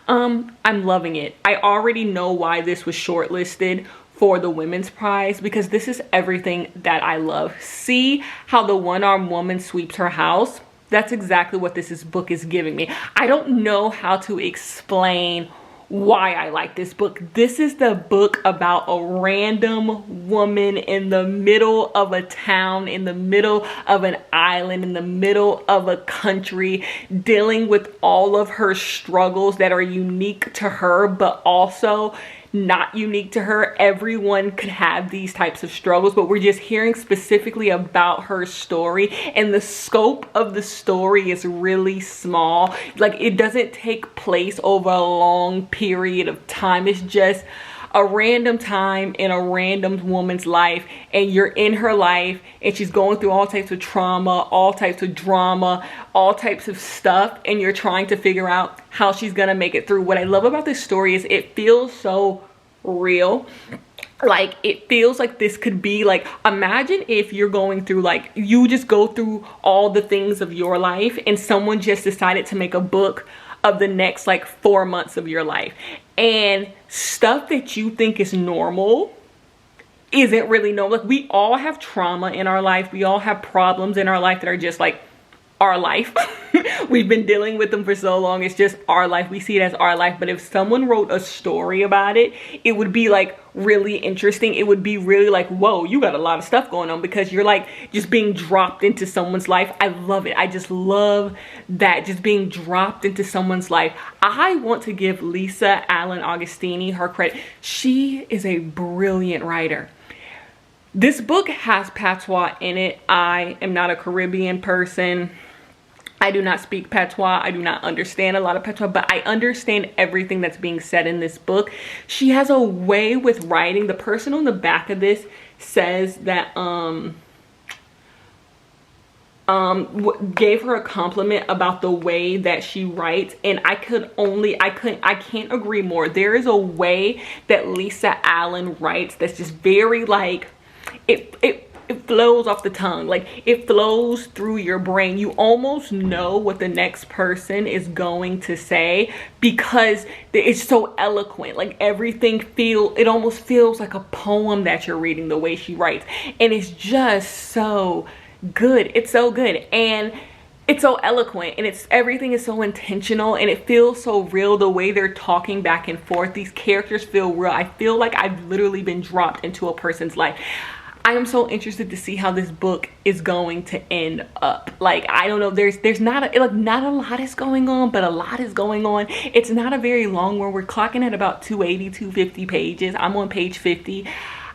I'm loving it. I already know why this was shortlisted for the women's prize, because this is everything that I love. See how the one-armed woman sweeps her house? That's exactly what this book is giving me. I don't know how to explain why I like this book. This is the book about a random woman in the middle of a town, in the middle of an island, in the middle of a country, dealing with all of her struggles that are unique to her, but also not unique to her. Everyone could have these types of struggles, but we're just hearing specifically about her story, and the scope of the story is really small. Like, it doesn't take place over a long period of time. It's just a random time in a random woman's life, and you're in her life, and she's going through all types of trauma, all types of drama, all types of stuff, and you're trying to figure out how she's gonna make it through. What I love about this story is it feels so real. Like, it feels like this could be like, imagine if you're going through, like, you just go through all the things of your life and someone just decided to make a book of the next like 4 months of your life, and stuff that you think is normal isn't really normal. Like, we all have trauma in our life, we all have problems in our life that are just like our life. We've been dealing with them for so long, it's just our life, we see it as our life. But if someone wrote a story about it, it would be like really interesting. It would be really like, whoa, you got a lot of stuff going on, because you're like just being dropped into someone's life. I love it. I just love that, just being dropped into someone's life. I want to give Lisa Allen Augustini her credit. She is a brilliant writer. This book has patois in it. I am not a Caribbean person. I do not speak patois. I do not understand a lot of patois, but I understand everything that's being said in this book. She has a way with writing. The person on the back of this says that gave her a compliment about the way that she writes, and I can't agree more. There is a way that Lisa Allen writes that's just very like, it flows off the tongue, like it flows through your brain. You almost know what the next person is going to say because it's so eloquent. Like, everything it almost feels like a poem that you're reading, the way she writes, and it's just so good. It's so good, and it's so eloquent, and everything is so intentional, and it feels so real. The way they're talking back and forth, these characters feel real. I feel like I've literally been dropped into a person's life. I am so interested to see how this book is going to end up. Like, I don't know, there's not a lot is going on, but a lot is going on. It's not a very long one. We're clocking at about 280, 250 pages. I'm on page 50.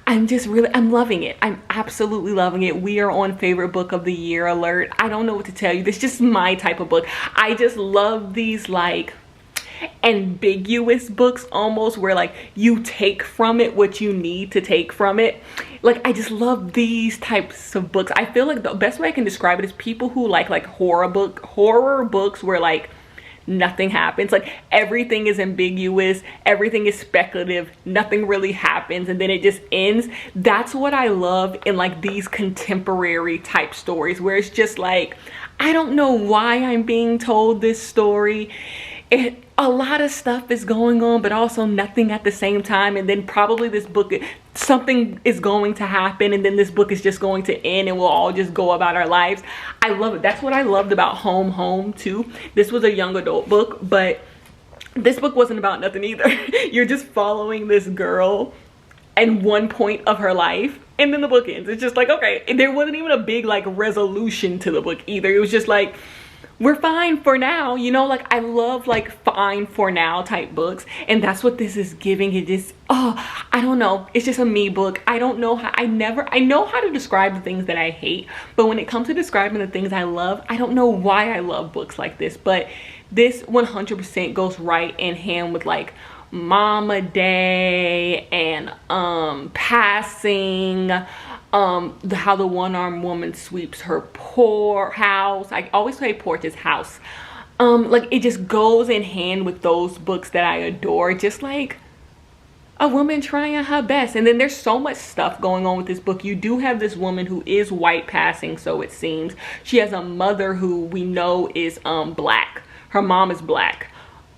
I'm loving it. I'm absolutely loving it. We are on favorite book of the year alert. I don't know what to tell you. This is just my type of book. I just love these like ambiguous books, almost, where like you take from it what you need to take from it. Like, I just love these types of books. I feel like the best way I can describe it is people who like horror books where like nothing happens. Like, everything is ambiguous, everything is speculative, nothing really happens, and then it just ends. That's what I love in like these contemporary type stories, where it's just like, I don't know why I'm being told this story. A lot of stuff is going on, but also nothing at the same time, and then probably this book, something is going to happen, and then this book is just going to end, and we'll all just go about our lives. I love it. That's what I loved about Home too. This was a young adult book, but this book wasn't about nothing either. You're just following this girl and one point of her life, and then the book ends. It's just like, okay. And there wasn't even a big like resolution to the book either. It was just like, we're fine for now, you know. Like, I love like fine for now type books, and that's what this is giving. It is, oh, I don't know, it's just a me book. I don't know how, I know how to describe the things that I hate, but when it comes to describing the things I love, I don't know why I love books like this. But this 100% goes right in hand with like Mama Day and Passing, how the one-armed woman sweeps her poor house. I always say porch is house. Like, it just goes in hand with those books that I adore. Just like a woman trying her best. And then there's so much stuff going on with this book. You do have this woman who is white passing, so it seems. She has a mother who we know is black. Her mom is black.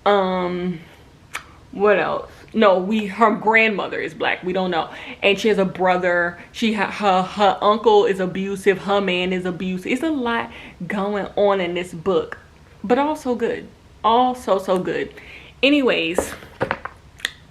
What else? No, her grandmother is black. We don't know. And she has a brother. Her uncle is abusive. Her man is abusive. It's a lot going on in this book, but also good. Also so good. Anyways,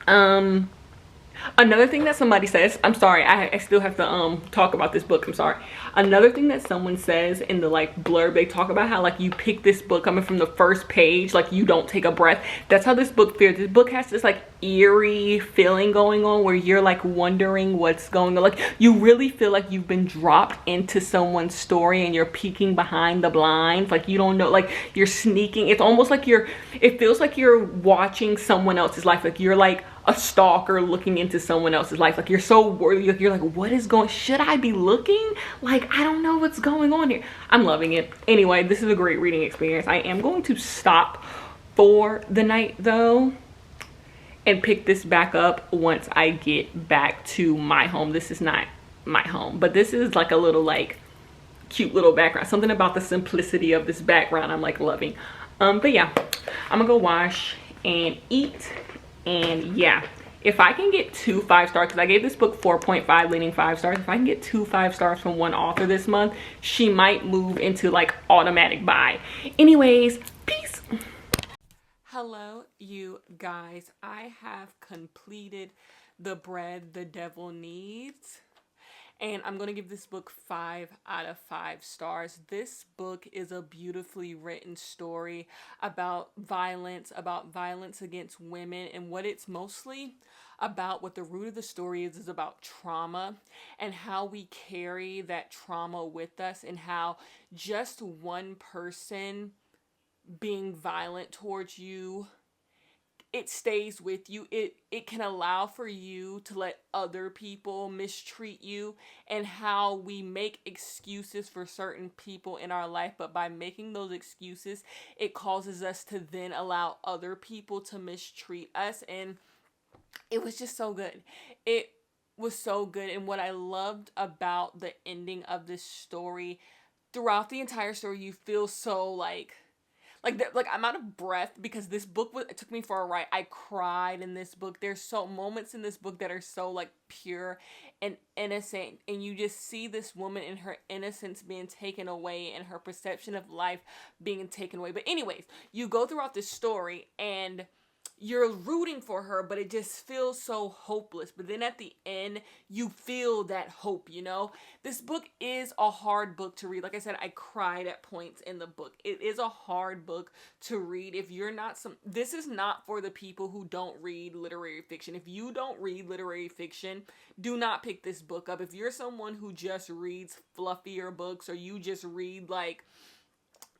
another thing that somebody says, I'm sorry, I still have to talk about this book, I'm sorry. Another thing that someone says in the like blurb, they talk about how like you pick this book coming from the first page, like you don't take a breath. That's how this book feels. This book has this like eerie feeling going on where you're like wondering what's going on. Like you really feel like you've been dropped into someone's story and you're peeking behind the blinds. Like you don't know, like you're sneaking. It's almost like it feels like you're watching someone else's life. Like you're like a stalker looking into someone else's life. Like you're so worried. You're like, what is going, should I be looking? Like, I don't know what's going on here. I'm loving it. Anyway, this is a great reading experience. I am going to stop for the night though and pick this back up once I get back to my home. This is not my home, but this is like a little like cute little background. Something about the simplicity of this background I'm like loving. But yeah, I'm gonna go wash and eat. And yeah, if I can get 2 5-stars, because I gave this book 4.5 leaning 5 stars. If I can get 2 5-stars from one author this month, she might move into like automatic buy. Anyways, peace. Hello, you guys. I have completed The Bread the Devil Needs. And I'm going to give this book 5 out of 5 stars. This book is a beautifully written story about violence against women. And what it's mostly about, what the root of the story is about trauma and how we carry that trauma with us, and how just one person being violent towards you, it stays with you. It can allow for you to let other people mistreat you, and how we make excuses for certain people in our life, but by making those excuses, it causes us to then allow other people to mistreat us. And it was just so good. It was so good. And what I loved about the ending of this story, throughout the entire story, you feel so like I'm out of breath, because this book it took me for a ride. I cried in this book. There's so moments in this book that are so like pure and innocent, and you just see this woman in her innocence being taken away and her perception of life being taken away. But anyways, you go throughout this story and you're rooting for her, but it just feels so hopeless. But then at the end, you feel that hope, you know? This book is a hard book to read. Like I said, I cried at points in the book. It is a hard book to read. If you're not this is not for the people who don't read literary fiction. If you don't read literary fiction, do not pick this book up. If you're someone who just reads fluffier books, or you just read like,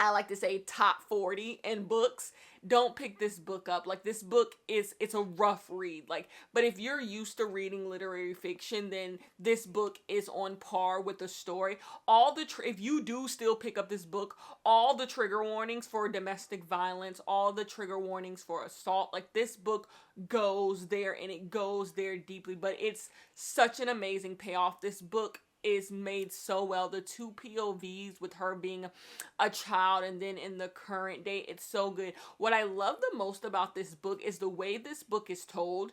I like to say, top 40 in books, don't pick this book up. Like, this book it's a rough read. Like, but if you're used to reading literary fiction, then this book is on par with the story. If you do still pick up this book, all the trigger warnings for domestic violence, all the trigger warnings for assault, like, this book goes there, and it goes there deeply. But it's such an amazing payoff. This book is made so well. The 2 POVs with her being a child and then in the current day, it's so good. What I love the most about this book is the way this book is told.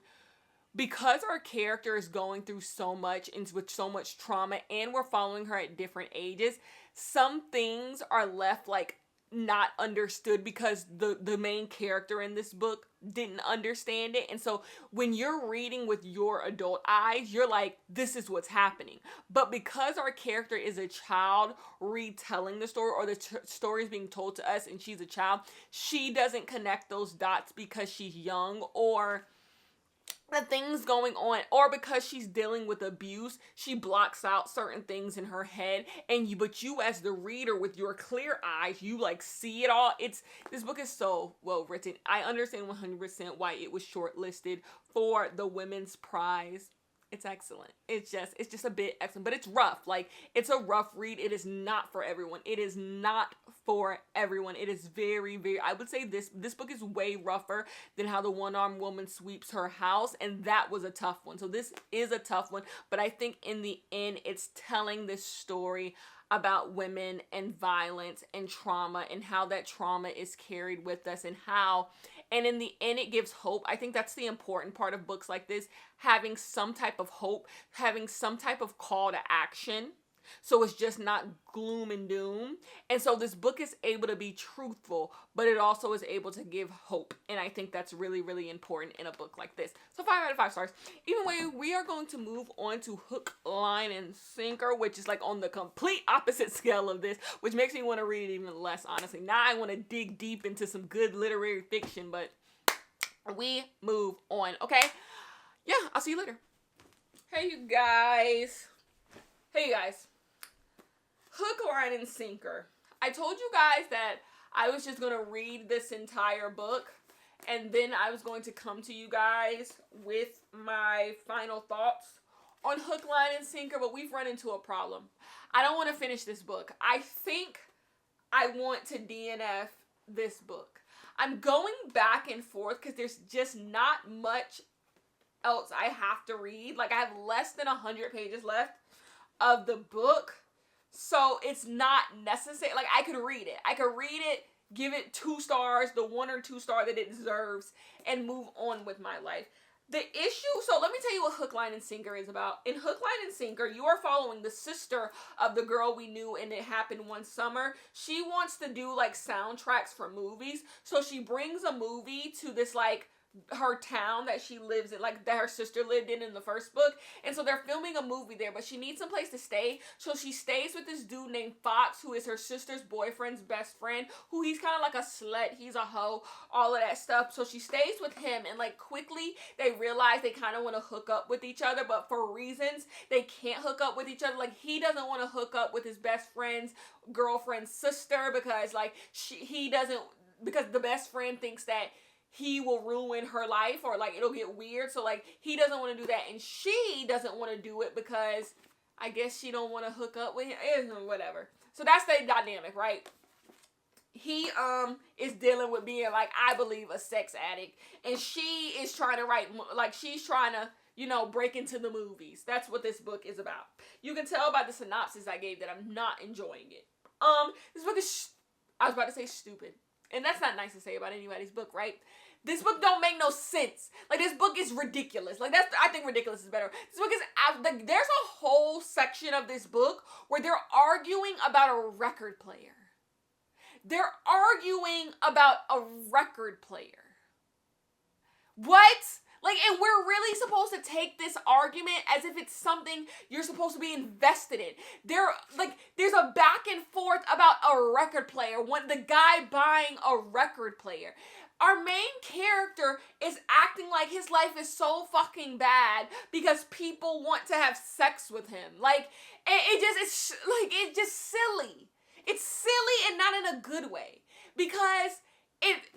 Because our character is going through so much and with so much trauma, and we're following her at different ages, some things are left like not understood because the main character in this book didn't understand it. And so when you're reading with your adult eyes, you're like, this is what's happening. But because our character is a child retelling the story, or the story is being told to us and she's a child, she doesn't connect those dots because she's young, or the things going on, or because she's dealing with abuse, she blocks out certain things in her head, but you as the reader with your clear eyes, you like see it all. This book is so well written. I understand 100% why it was shortlisted for the Women's Prize. It's excellent. It's just a bit excellent, but it's rough. Like, it's a rough read. It is not for everyone. It is not for everyone. It is very, very, I would say this book is way rougher than How the One-Armed Woman Sweeps Her House, and that was a tough one. So this is a tough one, but I think in the end, it's telling this story about women and violence and trauma, and how that trauma is carried with us, and how and in the end it gives hope. I think that's the important part of books like this, having some type of hope, having some type of call to action. So it's just not gloom and doom. And so this book is able to be truthful, but it also is able to give hope. And I think that's really, really important in a book like this. So 5 out of 5 stars. Anyway, we are going to move on to Hook, Line, and Sinker, which is like on the complete opposite scale of this, which makes me want to read it even less, honestly. Now I want to dig deep into some good literary fiction, but we move on, okay? Yeah, I'll see you later. Hey, you guys. Hook, Line, and Sinker. I told you guys that I was just going to read this entire book, and then I was going to come to you guys with my final thoughts on Hook, Line, and Sinker, but we've run into a problem. I don't want to finish this book. I think I want to DNF this book. I'm going back and forth because there's just not much else I have to read. Like, I have less than 100 pages left of the book. So it's not necessary. Like, I could read it, give it 2 stars, the 1 or 2 star that it deserves, and move on with my life. The issue, so let me tell you what Hook, Line, and Sinker is about. In Hook, Line, and Sinker, you are following the sister of the girl we knew and It Happened One Summer. She wants to do, like, soundtracks for movies. So she brings a movie to this, like, her town that she lives in, like that her sister lived in the first book. And so they're filming a movie there, but she needs some place to stay. So she stays with this dude named Fox, who is her sister's boyfriend's best friend, who he's kind of like a slut, he's a hoe, all of that stuff. So she stays with him, and like quickly they realize they kind of want to hook up with each other, but for reasons they can't hook up with each other. Like, he doesn't want to hook up with his best friend's girlfriend's sister because like because the best friend thinks that he will ruin her life, or like it'll get weird. So like he doesn't want to do that, and she doesn't want to do it because I guess she don't want to hook up with him, whatever. So that's the dynamic, right? He is dealing with being, like, I believe, a sex addict, and she is trying to write, like, she's trying to, you know, break into the movies. That's what this book is about. You can tell by the synopsis I gave that I'm not enjoying it. This book is I was about to say stupid, and that's not nice to say about anybody's book, right? This book don't make no sense. Like, this book is ridiculous. Like, I think ridiculous is better. This book is, like, there's a whole section of this book where they're arguing about a record player. They're arguing about a record player. What? Like, and we're really supposed to take this argument as if it's something you're supposed to be invested in. There's a back and forth about a record player. The guy buying a record player. Our main character is acting like his life is so fucking bad because people want to have sex with him. Like, it's just silly. It's silly, and not in a good way, because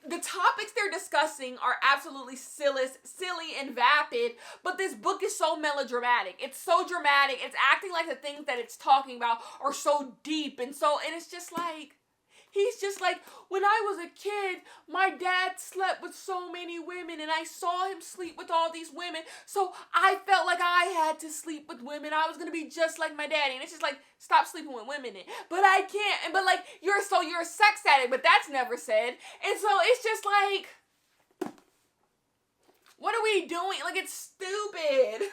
the topics they're discussing are absolutely silly and vapid, but this book is so melodramatic. It's so dramatic. It's acting like the things that it's talking about are so deep, and it's just like, he's just like, when I was a kid, my dad slept with so many women, and I saw him sleep with all these women, so I felt like I had to sleep with women. I was going to be just like my daddy. And it's just like, stop sleeping with women then. But I can't. But like, you're a sex addict, but that's never said. And so it's just like, what are we doing? Like, it's stupid.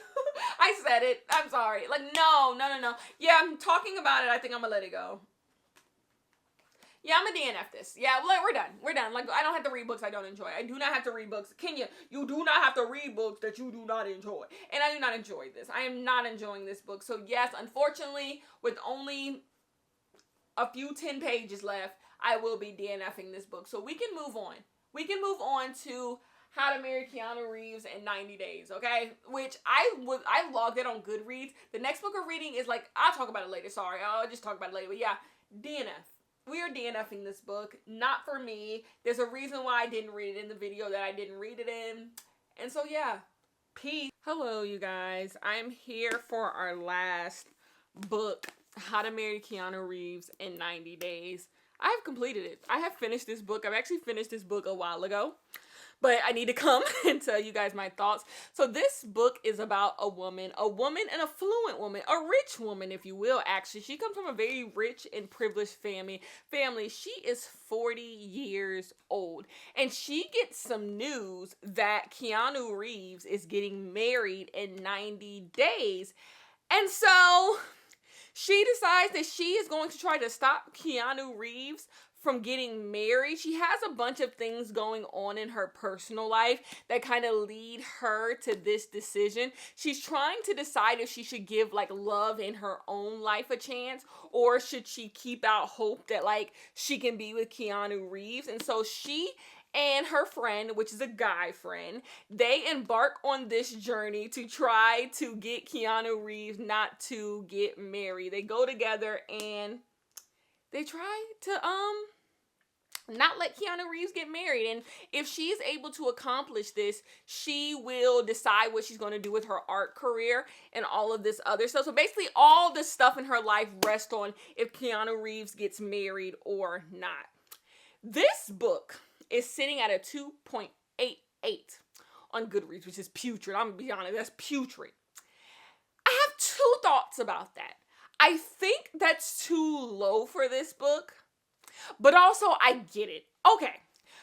I said it. I'm sorry. Like, no. Yeah, I'm talking about it. I think I'm going to let it go. Yeah, I'm gonna DNF this. Yeah, we're done. Like, I don't have to read books I don't enjoy. I do not have to read books. Kenya, you do not have to read books that you do not enjoy. And I do not enjoy this. I am not enjoying this book. So yes, unfortunately, with only a few 10 pages left, I will be DNFing this book. So we can move on. We can move on to How to Marry Keanu Reeves in 90 Days, okay? Which I logged it on Goodreads. The next book I'm reading is like, I'll talk about it later. Sorry, I'll just talk about it later. But yeah, DNF. We are DNFing this book. Not for me. There's a reason why I didn't read it in the video that I didn't read it in. And so yeah, peace. Hello, you guys. I'm here for our last book, How to Marry Keanu Reeves in 90 Days. I have completed it. I have finished this book. I've actually finished this book a while ago. but I need to come and tell you guys my thoughts. So this book is about a woman, an affluent woman, a rich woman, if you will, actually. She comes from a very rich and privileged family. She is 40 years old, and she gets some news that Keanu Reeves is getting married in 90 days. And so she decides that she is going to try to stop Keanu Reeves from getting married. She has a bunch of things going on in her personal life that kind of lead her to this decision. She's trying to decide if she should give like love in her own life a chance, or should she keep out hope that like she can be with Keanu Reeves. And so she and her friend, which is a guy friend, they embark on this journey to try to get Keanu Reeves not to get married. They go together and they try to not let Keanu Reeves get married. And if she's able to accomplish this, she will decide what she's going to do with her art career and all of this other stuff. So basically all the stuff in her life rests on if Keanu Reeves gets married or not. This book is sitting at a 2.88 on Goodreads, which is putrid. I'm gonna be honest, that's putrid. I have two thoughts about that. I think that's too low for this book, but also I get it. Okay,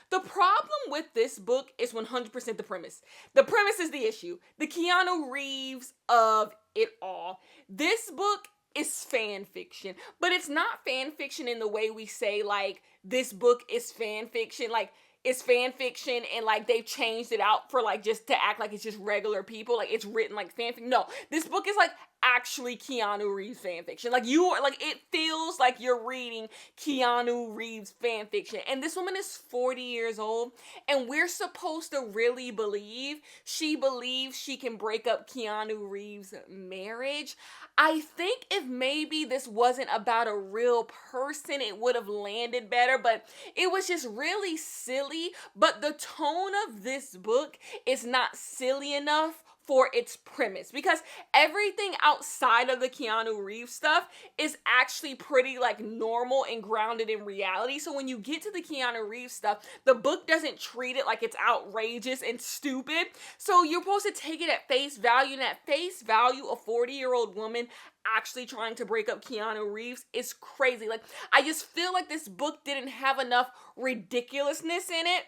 the problem with this book is 100% the premise. The premise is the issue. The Keanu Reeves of it all. This book is fan fiction, but it's not fan fiction in the way we say like this book is fan fiction. Like it's fan fiction and like they've changed it out for like just to act like it's just regular people. Like it's written like fan fiction. No, this book is like actually Keanu Reeves fan fiction. Like you are like, it feels like you're reading Keanu Reeves fan fiction. And this woman is 40 years old and we're supposed to really believe she believes she can break up Keanu Reeves' marriage. I think if maybe this wasn't about a real person, it would have landed better, but it was just really silly. But the tone of this book is not silly enough for its premise, because everything outside of the Keanu Reeves stuff is actually pretty like normal and grounded in reality. So when you get to the Keanu Reeves stuff, the book doesn't treat it like it's outrageous and stupid. So you're supposed to take it at face value, and at face value, a 40-year-old woman actually trying to break up Keanu Reeves is crazy. Like, I just feel like this book didn't have enough ridiculousness in it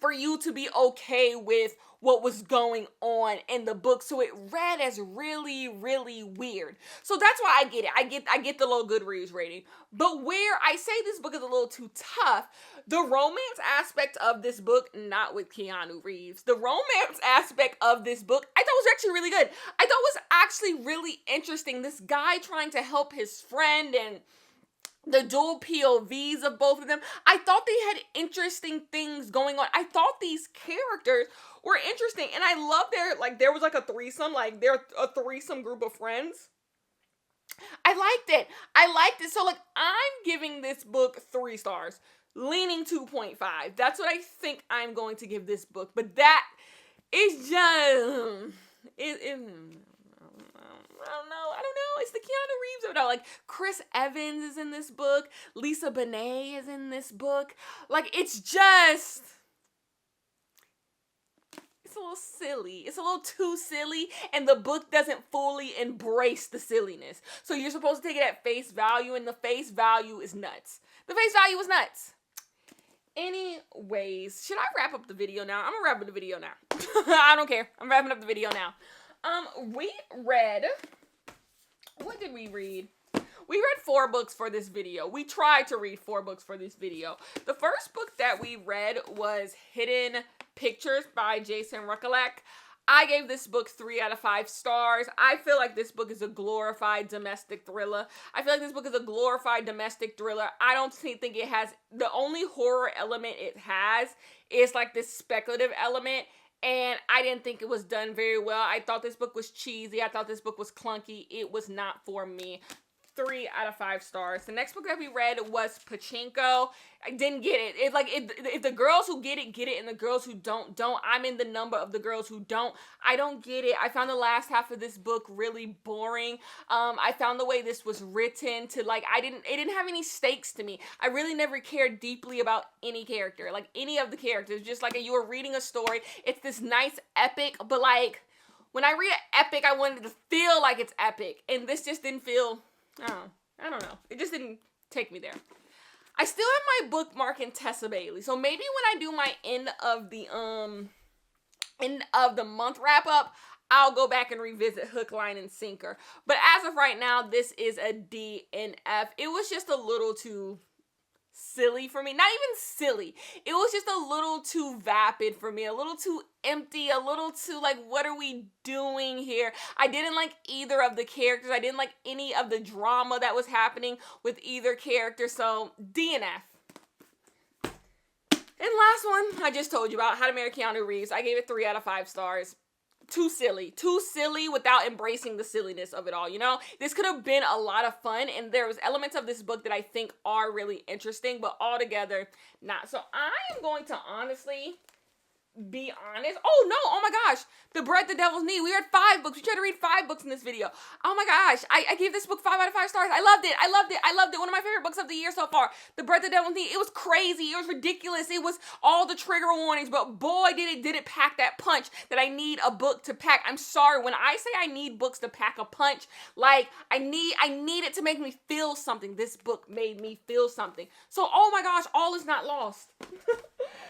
for you to be okay with what was going on in the book. So it read as really, really weird. So that's why I get it. I get the low Goodreads rating. But where I say this book is a little too tough, the romance aspect of this book, not with Keanu Reeves, the romance aspect of this book, I thought was actually really good. I thought was actually really interesting. This guy trying to help his friend and the dual POVs of both of them. I thought they had interesting things going on. I thought these characters were interesting. And I love there was like a threesome, like they're a threesome group of friends. I liked it. So like I'm giving this book 3 stars, leaning 2.5. That's what I think I'm going to give this book. But that is just, I don't know. It's the Keanu Reeves of it all. Like, Chris Evans is in this book. Lisa Bonet is in this book. Like, it's just, it's a little silly. It's a little too silly, and the book doesn't fully embrace the silliness. So you're supposed to take it at face value, and the face value is nuts. The face value is nuts. Anyways, should I wrap up the video now? I'm gonna wrap up the video now. I don't care. I'm wrapping up the video now. We read, what did we read? We read 4 books for this video. We tried to read 4 books for this video. The first book that we read was Hidden Pictures by Jason Ruckalek. I gave this book 3 out of 5 stars. I feel like this book is a glorified domestic thriller. I don't think it has, the only horror element it has is like this speculative element. And I didn't think it was done very well. I thought this book was cheesy. I thought this book was clunky. It was not for me. 3 out of 5 stars. The next book that we read was Pachinko. I didn't get it. It's like if the girls who get it, and the girls who don't. I'm in the number of the girls who don't. I don't get it. I found the last half of this book really boring. I found the way this was written to like it didn't have any stakes to me. I really never cared deeply about any character, like any of the characters. Just like you were reading a story. It's this nice epic, but like when I read an epic, I wanted to feel like it's epic, and this just didn't feel. I don't know. It just didn't take me there. I still have my bookmark in Tessa Bailey. So maybe when I do my end of the month wrap up, I'll go back and revisit Hook, Line, and Sinker. But as of right now, this is a D and F. It was just a little too silly for me. Not even silly. It was just a little too vapid for me. A little too empty. A little too like, what are we doing here? I didn't like either of the characters. I didn't like any of the drama that was happening with either character. So D and F. And last one I just told you about, How to Marry Keanu Reeves. I gave it 3 out of 5 stars. Too silly without embracing the silliness of it all, you know? This could have been a lot of fun, and there was elements of this book that I think are really interesting, but altogether, not. So I am going to honestly be honest. Oh no, oh my gosh. The Bread the Devil's Need. We read 5 books. We tried to read 5 books in this video. Oh my gosh. I gave this book 5 out of 5 stars. I loved it. One of my favorite books of the year so far. The Bread the Devil's Need. It was crazy. It was ridiculous. It was all the trigger warnings, but boy, did it pack that punch that I need a book to pack. I'm sorry. When I say I need books to pack a punch, like I need it to make me feel something. This book made me feel something. So, oh my gosh, all is not lost.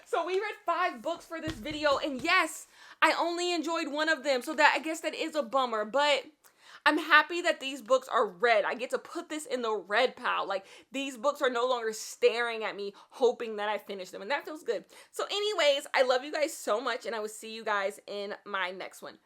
So we read 5 books for this video, and yes, I only enjoyed one of them, so that I guess that is a bummer, but I'm happy that these books are read. I get to put this in the read pile. Like, these books are no longer staring at me, hoping that I finish them, and that feels good. So anyways, I love you guys so much, and I will see you guys in my next one.